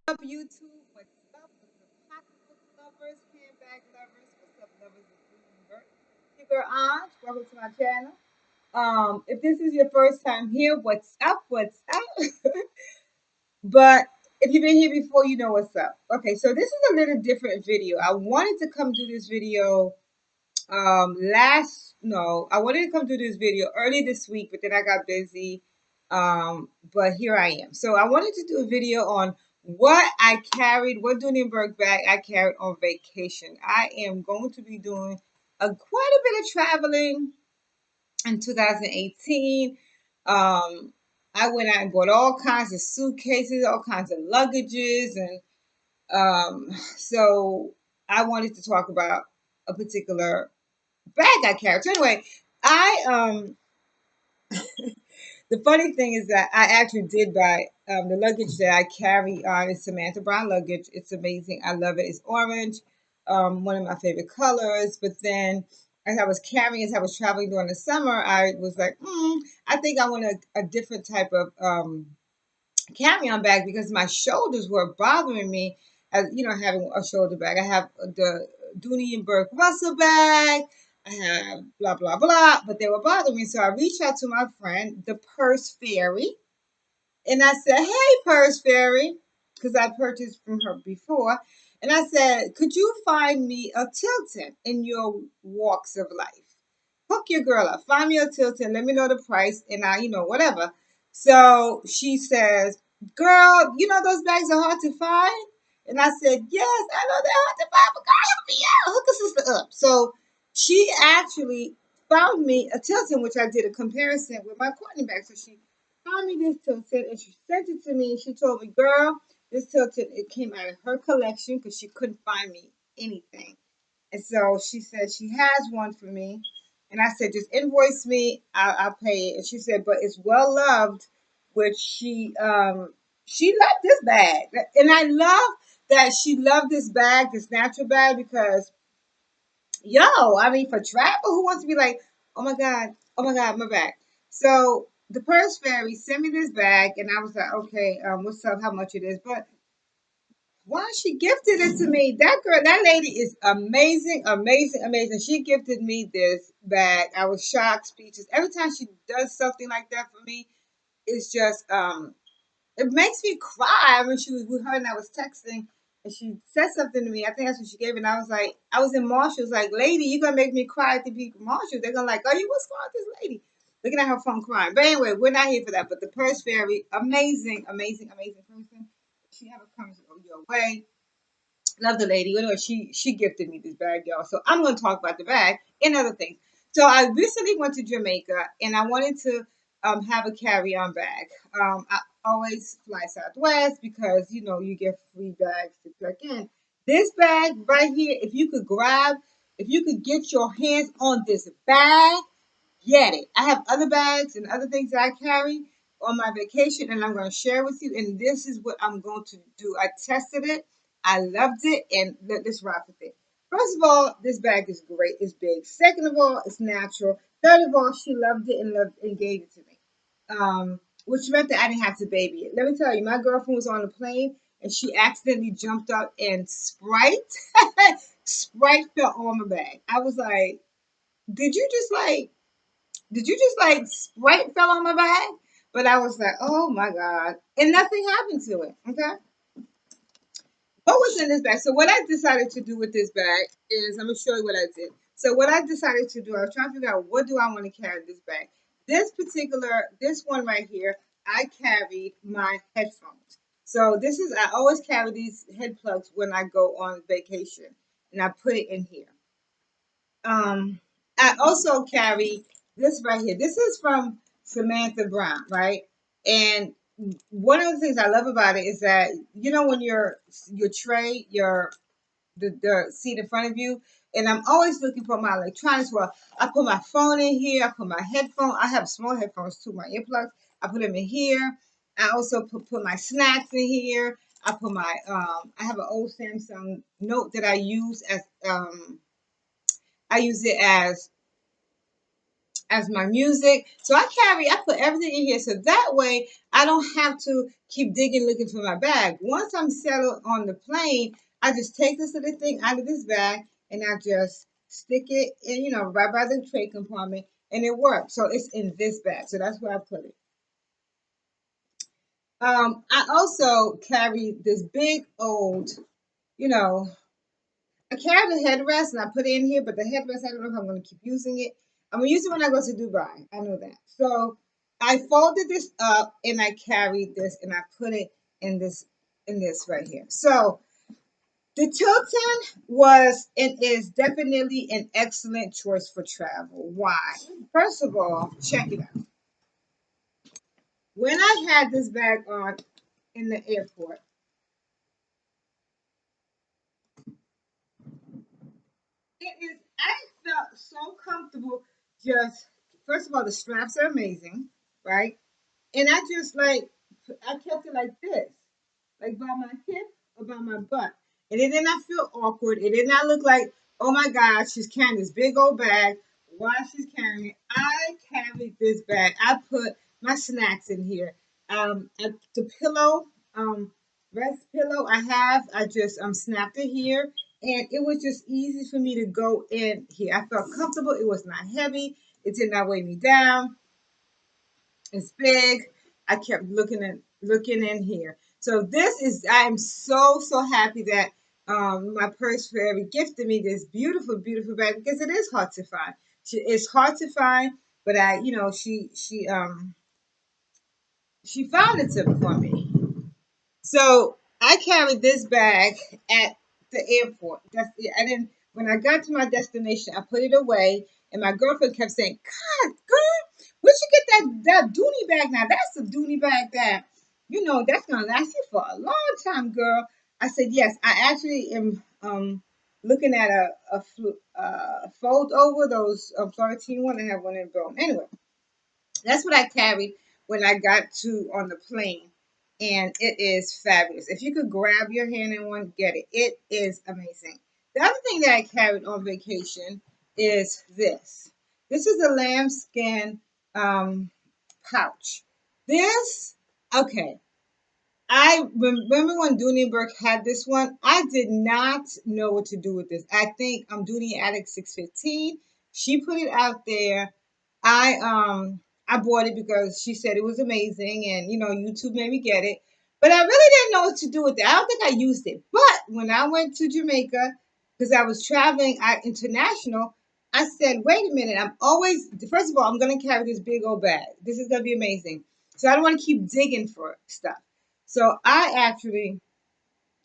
Up YouTube? What's up with the pocketbook lovers, handbag lovers? What's up, lovers of Dooney and Bourke? It's your girl Ange. Welcome to my channel. If this is your first time here, what's up? What's up? But if you've been here before, you know what's up. Okay, so this is a little different video. I wanted to come do this video I wanted to come do this video early this week, but then I got busy. But here I am. So I wanted to do a video on what I carried, what Dooney and Bourke bag I carried on vacation. I am going to be doing quite a bit of traveling in 2018. I went out and bought all kinds of suitcases, all kinds of luggages, and so I wanted to talk about a particular bag I carried. So anyway, I the funny thing is that I actually did buy the luggage that I carry on is Samantha Brown luggage. It's amazing. I love it. It's orange, one of my favorite colors. But then as I was carrying, as I was traveling during the summer, I was like, I think I want a different type of carry-on bag because my shoulders were bothering me as having a shoulder bag. I have the Dooney and Bourke Russell bag. I have blah blah blah, but they were bothering me. So I reached out to my friend, the Purse Fairy, and I said, "Hey, Purse Fairy," because I purchased from her before, and I said, "Could you find me a Tilton in your walks of life? Hook your girl up. Find me a Tilton. Let me know the price, and whatever." So she says, "Girl, you know those bags are hard to find." And I said, "Yes, I know they're hard to find, but girl, help me out. Hook a sister up." So she actually found me a Tilton, which I did a comparison with my Courtney bag. So she found me this Tilton and she sent it to me. And she told me, "Girl, this Tilton, it came out of her collection because she couldn't find me anything." And so she said she has one for me. And I said, "Just invoice me. I'll pay it." And she said, "But it's well loved," which she loved this bag. And I love that she loved this bag, this natural bag, because I mean, for travel, who wants to be like, oh my God, my bag. So the Purse Fairy sent me this bag, and I was like, okay, what's up, how much it is? But why she gifted it to me? That girl, that lady is amazing, amazing, amazing. She gifted me this bag. I was shocked, speechless. Every time she does something like that for me, it's just it makes me cry. When she was with her and I was texting and she said something to me. I think that's what she gave. And I was like, I was in Marshall's like, "Lady, you're gonna make me cry at the people Marshall." They're gonna like, "Oh, you what's wrong with this lady?" Looking at her phone crying. But anyway, we're not here for that. But the Purse Fairy, amazing, amazing, amazing person. If she ever comes your way, love the lady. Anyway, she gifted me this bag, y'all. So I'm gonna talk about the bag and other things. So I recently went to Jamaica and I wanted to have a carry-on bag. I always fly Southwest because you get free bags to check in. This bag right here, if you could get your hands on this bag, get it. I have other bags and other things that I carry on my vacation, and I'm going to share with you. And this is what I'm going to do. I tested it, I loved it, and let's rock with it. First of all, this bag is great. It's big. Second of all, it's natural. Third of all, she loved it and gave it to me. Which meant that I didn't have to baby it. Let me tell you, my girlfriend was on a plane and she accidentally jumped up and Sprite fell on my bag. I was like, did you just like Sprite fell on my bag? But I was like, oh my God. And nothing happened to it. Okay. What was in this bag? So what I decided to do with this bag is I'm gonna show you what I did. So what I decided to do, I was trying to figure out what do I want to carry in this bag. This one right here, I carried my headphones. So I always carry these head plugs when I go on vacation, and I put it in here. Um, I also carry this right here. This is from Samantha Brown, right? And one of the things I love about it is that when your tray, the seat in front of you, and I'm always looking for my electronics. Well, I put my phone in here. I put my headphone. I have small headphones too, my earplugs. I put them in here. I also put my snacks in here. I put my I have an old Samsung Note that I use it as as my music. So I put everything in here so that way I don't have to keep digging looking for my bag. Once I'm settled on the plane, I just take this little thing out of this bag and I just stick it in, right by the tray compartment and it works. So it's in this bag. So that's where I put it. I also carry this big old, you know, I carry the headrest and I put it in here, but the headrest, I don't know if I'm going to keep using it. I'm going to use it when I go to Dubai. I know that. So I folded this up and I carried this and I put it in this right here. So the Tilton was and is definitely an excellent choice for travel. Why? First of all, check it out. When I had this bag on in the airport, it is I felt so comfortable. Just first of all, the straps are amazing, right? And I just I kept it like this, like by my hip or by my butt. And it did not feel awkward. It did not look like, oh my God, she's carrying this big old bag. Why she's carrying it? I carried this bag. I put my snacks in here. The pillow, rest pillow I just snapped it here, and it was just easy for me to go in here. I felt comfortable. It was not heavy. It did not weigh me down. It's big. I kept looking in here. So this is I am so happy that my purse fairy gifted me this beautiful, beautiful bag because it is hard to find. It's hard to find, but she found it for me. So I carried this bag at the airport. That's it. I didn't. When I got to my destination, I put it away, and my girlfriend kept saying, "God, girl, where'd you get that Dooney bag? Now that's a Dooney bag that that's gonna last you for a long time, girl." I said, "Yes, I actually am looking at a fold over those Florentine one. I have one in Rome. Anyway, that's what I carried when I got to on the plane. And it is fabulous. If you could grab your hand in one, get it. It is amazing. The other thing that I carried on vacation is this. This is a lambskin pouch. This, okay. I remember when Dooney and Bourke had this one. I did not know what to do with this. I think Dooney Addict 615. She put it out there. I bought it because she said it was amazing, and YouTube made me get it. But I really didn't know what to do with it. I don't think I used it. But when I went to Jamaica, because I was traveling international, I said, wait a minute. First of all, I'm gonna carry this big old bag. This is gonna be amazing. So I don't want to keep digging for stuff. So I actually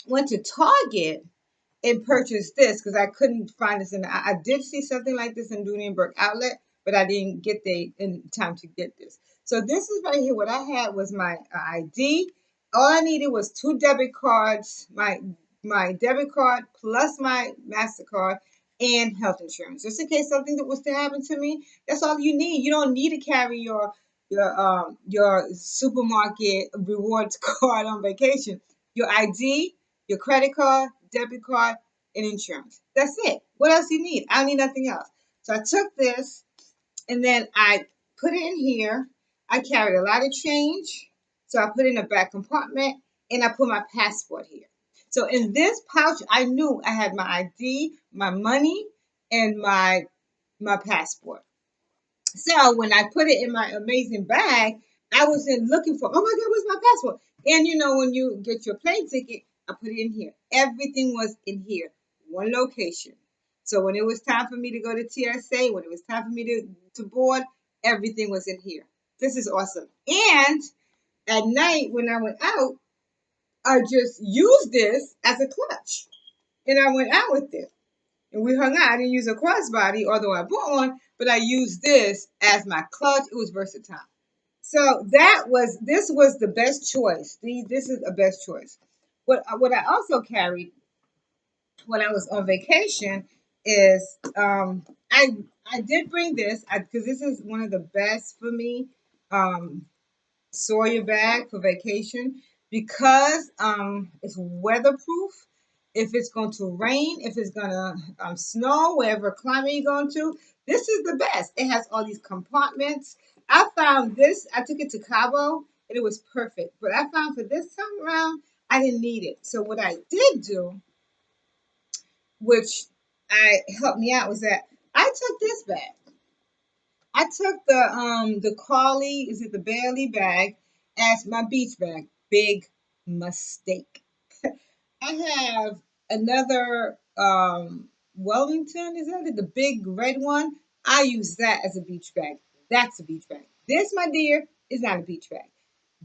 went to Target and purchased this because I couldn't find this I did see something like this in Dooney and Bourke outlet, but I didn't get there in time to get this. So this is right here. What I had was my ID. All I needed was two debit cards, my debit card plus my MasterCard and health insurance. Just in case something that was to happen to me, that's all you need. You don't need to carry your supermarket rewards card on vacation. Your ID, your credit card, debit card, and insurance. That's it. What else you need? I don't need nothing else. So I took this and then I put it in here. I carried a lot of change. So I put it in the back compartment and I put my passport here. So in this pouch, I knew I had my ID, my money, and my passport. So when I put it in my amazing bag, I was in looking for, oh my God, where's my passport? And when you get your plane ticket, I put it in here. Everything was in here, one location. So when it was time for me to go to TSA, when it was time for me to board, everything was in here. This is awesome. And at night when I went out, I just used this as a clutch. And I went out with it and we hung out. I didn't use a crossbody, although I bought one, but I used this as my clutch. It was versatile. So this was the best choice. This is a best choice. What I also carried when I was on vacation is I did bring this because this is one of the best for me. Sawyer bag for vacation because it's weatherproof. If it's going to rain, if it's going to snow, wherever climate you're going to, This is the best. It has all these compartments. I found this, I took it to Cabo and it was perfect. But I found for this time around, I didn't need it. So what I did do, which I helped me out, was that I took this bag. I took the Carly, is it the Bailey bag, as my beach bag. Big mistake. I have another Wellington, is that it? The big red one. I use that as a beach bag. That's a beach bag. This, my dear, is not a beach bag.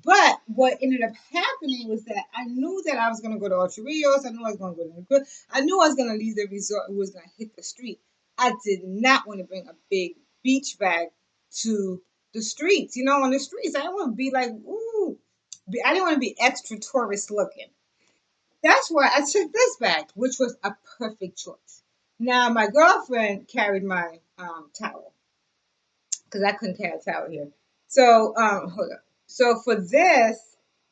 But what ended up happening was that I knew that I was going to go to Ocho Rios. I knew I was going to go to the good. I knew I was going to leave the resort and was going to hit the street. I did not want to bring a big beach bag to the streets. You know, on the streets, I didn't want to be like, ooh. I didn't want to be extra tourist looking. That's why I took this bag, which was a perfect choice. Now, my girlfriend carried my towel because I couldn't carry a towel here. So, hold up. So for this,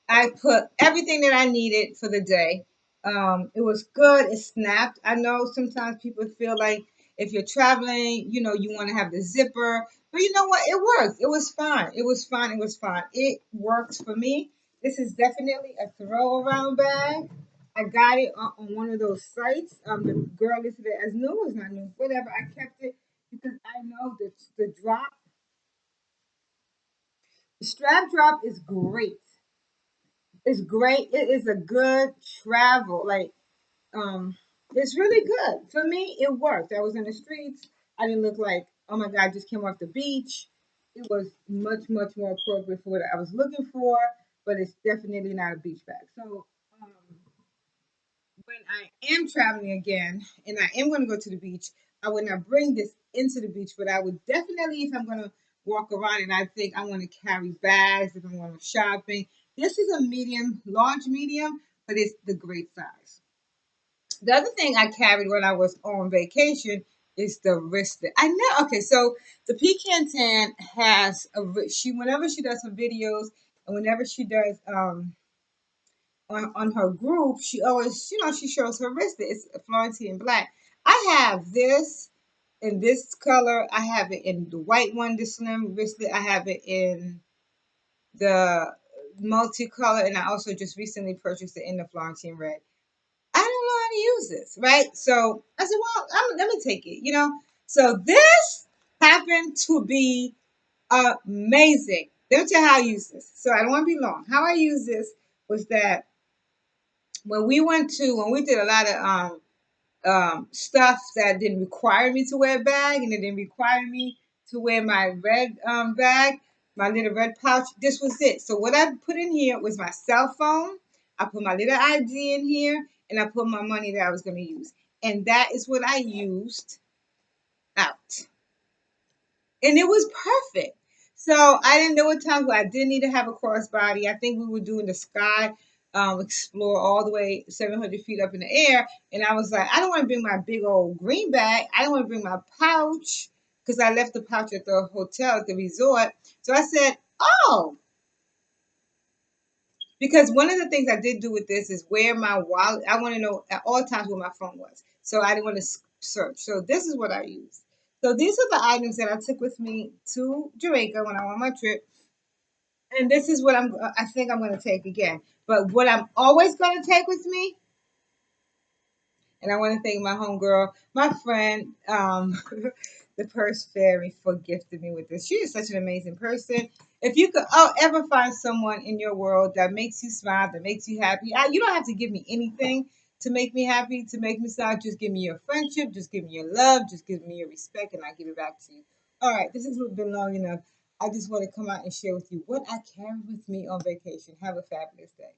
I put everything that I needed for the day. It was good. It snapped. I know sometimes people feel like if you're traveling, you know, you want to have the zipper, but you know what? It worked. It was fine. It was fine. It was fine. It works for me. This is definitely a throw around bag. I got it on one of those sites. The girl listed it as new. It's not new. Whatever. I kept it because I know that the drop, the strap drop is great. It's great. It is a good travel. Like, um, it's really good. For me, it worked. I was in the streets. I didn't look like, oh my God, I just came off the beach. It was much, much more appropriate for what I was looking for, but it's definitely not a beach bag. So, when I am traveling again and I am going to go to the beach, I would not bring this into the beach, but I would definitely, if I'm going to walk around and I think I want to carry bags, if I'm going shopping, this is a medium, large medium, but it's the great size. The other thing I carried when I was on vacation is the wristlet. I know. Okay, so the Pecan Tan has she whenever she does her videos and whenever she does on her group, she always, you know, she shows her wristlet. It's Florentine black. I have this in this color. I have it in the white one, the slim wristlet. I have it in the multicolor, and I also just recently purchased it in the Florentine red. I don't know how to use this, right? So I said, well, let me take it, you know. So this happened to be amazing. Let me tell you how I use this. So I don't want to be long. How I use this was that when we did a lot of stuff that didn't require me to wear a bag and it didn't require me to wear my red bag, my little red pouch. This was it. So what I put in here was my cell phone. I put my little ID in here and I put my money that I was going to use. And that is what I used out, and it was perfect. So I didn't know what times where I didn't need to have a crossbody. I think we were doing the sky explore all the way 700 feet up in the air, and I was like, I don't want to bring my big old green bag. I don't want to bring my pouch because I left the pouch at the hotel at the resort. So I said, oh, because one of the things I did do with this is where my wallet. I want to know at all times where my phone was, so I didn't want to search. So this is what I used. So these are the items that I took with me to Jamaica when I went on my trip, and this is what I think I'm going to take again. But what I'm always going to take with me, and I want to thank my homegirl, my friend, the Purse Fairy, for gifting me with this. She is such an amazing person. If you could ever find someone in your world that makes you smile, that makes you happy, you don't have to give me anything to make me happy, to make me smile. Just give me your friendship, just give me your love, just give me your respect, and I give it back to you. All right, this has been long enough. I just want to come out and share with you what I carry with me on vacation. Have a fabulous day.